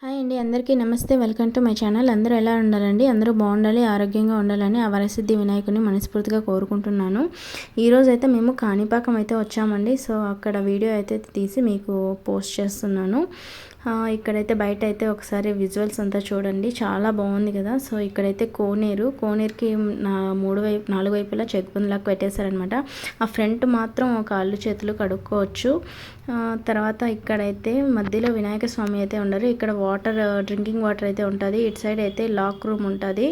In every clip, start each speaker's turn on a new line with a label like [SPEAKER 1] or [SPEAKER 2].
[SPEAKER 1] Hi అండి, అందరికీ నమస్తే. Welcome to my channel. అందరూ ఎలా ఉండాలండి? అందరూ బాగుండాలి, ఆరోగ్యంగా ఉండాలని ఆ వరసిద్ధి వినాయకుని మనస్ఫూర్తిగా కోరుకుంటున్నాను. ఈరోజు అయితే మేము కాణిపాకం అయితే వచ్చామండి. సో అక్కడ వీడియో అయితే తీసి మీకు పోస్ట్ చేస్తున్నాను. ఇక్కడైతే బయట అయితే ఒకసారి విజువల్స్ అంతా చూడండి, చాలా బాగుంది కదా. సో ఇక్కడైతే కోనేరుకి నాలుగు వైపులా చెక్బండ్లాగా పెట్టేశారనమాట. ఆ ఫ్రంట్ మాత్రం కాళ్ళు చేతులు కడుక్కోవచ్చు. తర్వాత ఇక్కడైతే మధ్యలో వినాయక స్వామి అయితే ఉండరు. ఇక్కడ డ్రింకింగ్ వాటర్ అయితే ఉంటుంది. ఇటు సైడ్ అయితే లాక్ రూమ్ ఉంటుంది.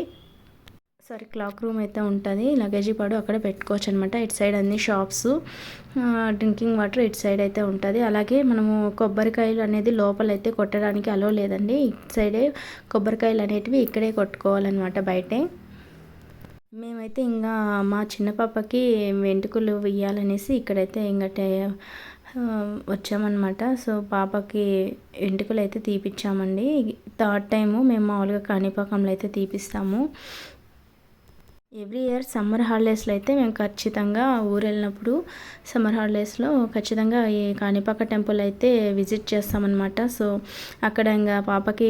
[SPEAKER 1] క్లాక్ రూమ్ అయితే ఉంటుంది. లగేజీ పాడు అక్కడ పెట్టుకోవచ్చు అనమాట. ఇటు సైడ్ అన్ని షాప్స్, డ్రింకింగ్ వాటర్ ఇటు సైడ్ అయితే ఉంటుంది. అలాగే మనము కొబ్బరికాయలు అనేది లోపలైతే కొట్టడానికి అలో లేదండి. ఇటు సైడే కొబ్బరికాయలు అనేటివి ఇక్కడే కొట్టుకోవాలన్నమాట, బయటే. మేమైతే ఇంకా మా చిన్న పాపకి వెంట్రుకలు వెయ్యాలనేసి ఇక్కడైతే వచ్చామన్నమాట. సో పాపకి వెంట్రుకలు అయితే తీపిచ్చామండి. థర్డ్ టైము మేము మామూలుగా కాణిపాకంలో అయితే తీపిస్తాము. ఎవ్రీ ఇయర్ సమ్మర్ హాలిడేస్లో అయితే మేము ఖచ్చితంగా ఊరు వెళ్ళినప్పుడు సమ్మర్ హాలిడేస్లో ఖచ్చితంగా ఈ కాణిపాక టెంపుల్ అయితే విజిట్ చేస్తామన్నమాట. సో అక్కడ ఇంకా పాపకి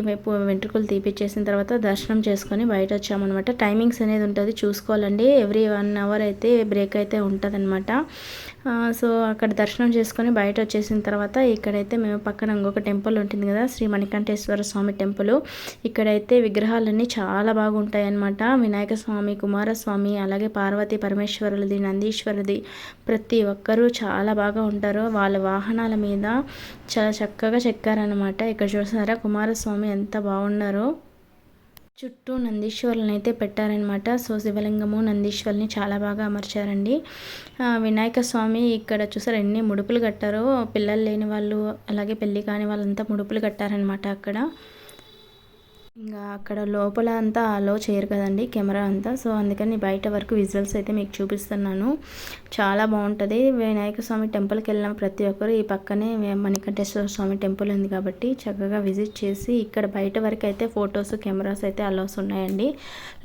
[SPEAKER 1] వెంట్రుకలు తీపిచ్చేసిన తర్వాత దర్శనం చేసుకొని బయట వచ్చామన్నమాట. టైమింగ్స్ అనేది ఉంటుంది, చూసుకోవాలండి. ఎవ్రీ 1 అవర్ అయితే బ్రేక్ అయితే ఉంటుందన్నమాట. సో అక్కడ దర్శనం చేసుకొని బయట వచ్చేసిన తర్వాత ఇక్కడైతే మేము పక్కన ఇంకొక టెంపుల్ ఉంటుంది కదా, శ్రీ మణికంఠేశ్వర స్వామి టెంపుల్. ఇక్కడైతే విగ్రహాలన్నీ చాలా బాగుంటాయి అన్నమాట. వినాయక స్వామి, కుమారస్వామి, అలాగే పార్వతీ పరమేశ్వరులది, నందీశ్వరుది, ప్రతి ఒక్కరూ చాలా బాగా ఉంటారు. వాళ్ళ వాహనాల మీద చాలా చక్కగా చెక్కారనమాట. ఇక్కడ చూస్తున్నారా కుమారస్వామి ఎంత బాగున్నారో. చుట్టూ నందీశ్వరులను అయితే పెట్టారనమాట. సో శివలింగము, నందీశ్వరుని చాలా బాగా అమర్చారండి. వినాయక స్వామి ఇక్కడ చూసారు ఎన్ని ముడుపులు కట్టారో. పిల్లలు లేని వాళ్ళు, అలాగే పెళ్ళి కాని వాళ్ళంతా ముడుపులు కట్టారనమాట అక్కడ. ఇంకా అక్కడ లోపల అంతా అలో చేయరు కదండి కెమెరా అంతా. సో అందుకని బయట వరకు విజువల్స్ అయితే మీకు చూపిస్తున్నాను. చాలా బాగుంటుంది. వినాయక స్వామి టెంపుల్కి వెళ్ళిన ప్రతి ఒక్కరు ఈ పక్కనే మణికంఠేశ్వర స్వామి టెంపుల్ ఉంది కాబట్టి చక్కగా విజిట్ చేసి ఇక్కడ బయట వరకు అయితే ఫొటోస్, కెమెరాస్ అయితే అలోస్ ఉన్నాయండి.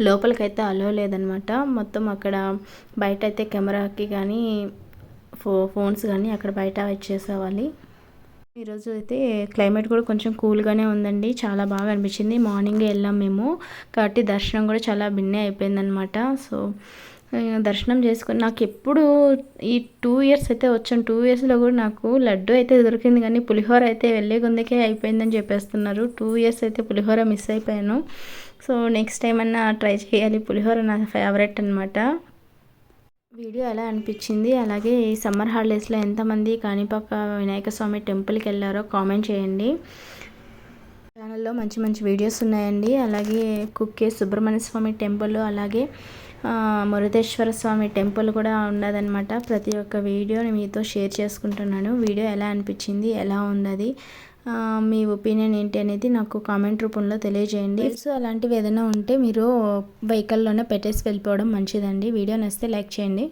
[SPEAKER 1] లోపలికైతే అలో లేదనమాట. మొత్తం అక్కడ బయట అయితే కెమెరాకి కానీ ఫోన్స్ కానీ అక్కడ బయట వచ్చేసేవాలి. ఈరోజు అయితే క్లైమేట్ కూడా కొంచెం కూల్గానే ఉందండి. చాలా బాగా అనిపించింది. మార్నింగే వెళ్ళాం మేము కాబట్టి దర్శనం కూడా చాలా భిన్నే అయిపోయిందనమాట. సో దర్శనం చేసుకొని నాకు ఎప్పుడు ఈ 2 ఇయర్స్ అయితే వచ్చాను. 2 ఇయర్స్లో కూడా నాకు లడ్డు అయితే దొరికింది, కానీ పులిహోర అయితే వెళ్ళే కొందకే అయిపోయిందని చెప్పేస్తున్నారు. 2 ఇయర్స్ అయితే పులిహోర మిస్ అయిపోయాను. సో నెక్స్ట్ టైం అన్నా ట్రై చేయాలి. పులిహోర నా ఫేవరెట్ అనమాట. వీడియో ఎలా అనిపించింది, అలాగే ఈ సమ్మర్ హాలిడేస్లో ఎంతమంది కాణిపాక వినాయక స్వామి టెంపుల్కి వెళ్ళారో కామెంట్ చేయండి. ఛానల్లో మంచి మంచి వీడియోస్ ఉన్నాయండి. అలాగే కుక్కే సుబ్రహ్మణ్య స్వామి టెంపుల్, అలాగే మురుదేశ్వర స్వామి టెంపుల్ కూడా ఉన్నదనమాట. ప్రతి ఒక్క వీడియోని మీతో షేర్ చేసుకుంటున్నాను. వీడియో ఎలా అనిపించింది, ఎలా ఉన్నది, మీ ఒపీనియన్ ఏంటి అనేది నాకు కామెంట్ రూపంలో తెలియజేయండి. సో అలాంటివి ఏదైనా ఉంటే మీరు వెహికల్లోనే పెట్టేసి వెళ్ళిపోవడం మంచిదండి. వీడియో నచ్చితే లైక్ చేయండి.